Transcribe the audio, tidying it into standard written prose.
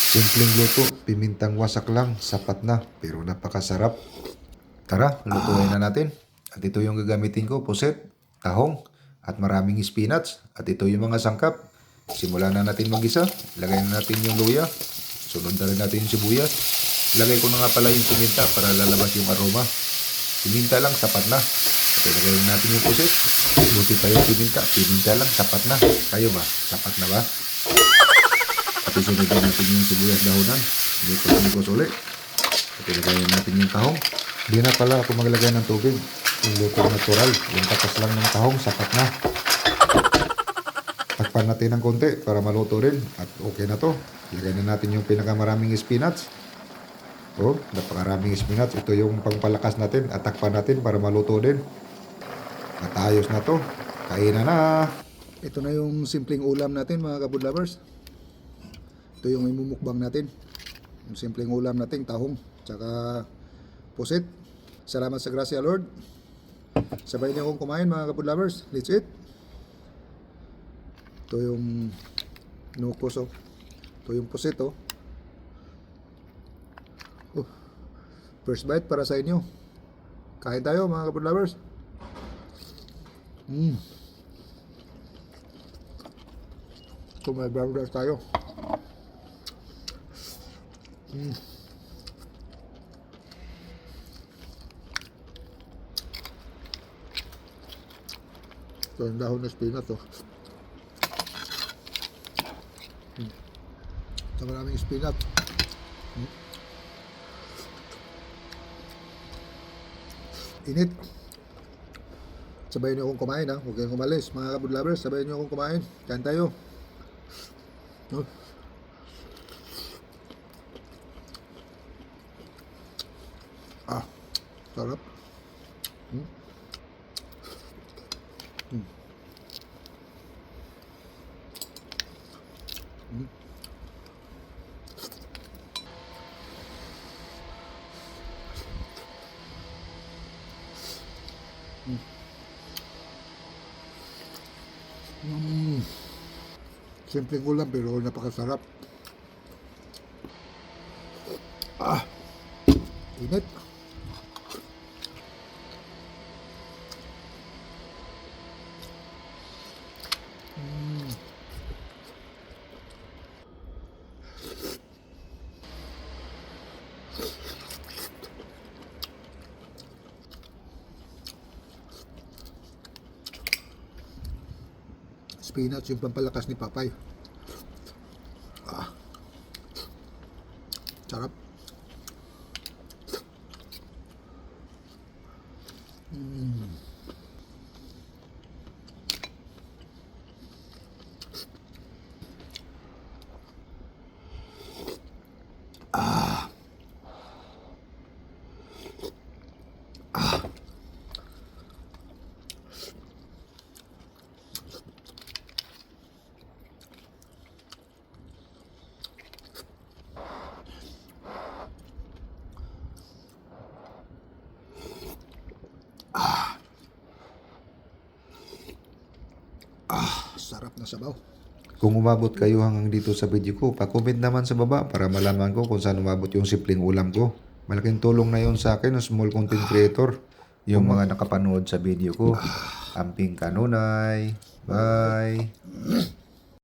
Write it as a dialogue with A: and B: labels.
A: Simpleng luto, pimintang wasak lang, sapat na, pero napakasarap. Tara, lutuin na natin. At ito yung gagamitin ko, puset, tahong, at maraming spinach. At ito yung mga sangkap. Simulan na natin mag-isa. Lagay na natin yung luya. Sunod na rin natin yung sibuyas. Lagay ko na nga pala yung piminta para lalabas yung aroma. Piminta lang, sapat na. At ilagay na natin yung puset. Buti pa yung piminta. Piminta lang, sapat na. Kayo ba? Sapat na ba? At isunod na natin yung sibuyas dahunan. Mikos-mikos ulit. At ilagay natin yung tahong. Hindi na pala ako maglagay ng tubig. Yung lutong natural. Yung tatas lang ng tahong, sapat na. Takpan natin ng konti para maluto rin. At okay na to. Ilagay na natin yung pinakamaraming spinach. Oh, napakaraming spinach. Ito yung pangpalakas natin. At takpan natin para maluto din. At ayos na to. Kainan na. Ito na yung simpleng ulam natin mga kabud lovers. Ito yung imumukbang natin. Yung simpleng ulam natin, tahong. Tsaka pusit. Salamat sa grasya Lord. Sabay niyo akong kumain mga kabud lovers. Let's eat. Ito yung nukos oh. Ito yung pusit oh. First bite para sa inyo. Kain tayo mga kabud lovers. Ito may brown rice tayo. Ito yung dahon na spinach oh. Ito maraming spinach. Init. Sabayan niyo akong kumain ha. Huwag kayong kumalis mga kabud lovers. Sabayan niyo akong kumain. Kain tayo. Sarap. Simpleng ulam pero napakasarap. Init. Spinach yung pampalakas ni Papay. Sarap. Sarap na sabaw. Kung umabot kayo hanggang dito sa video ko, pa-comment naman sa baba para malaman ko kung saan umabot yung simpleng ulam ko. Malaking tulong na yun sa akin, small content creator. Yung mga nakapanood sa video ko. Amping kanunay. Bye.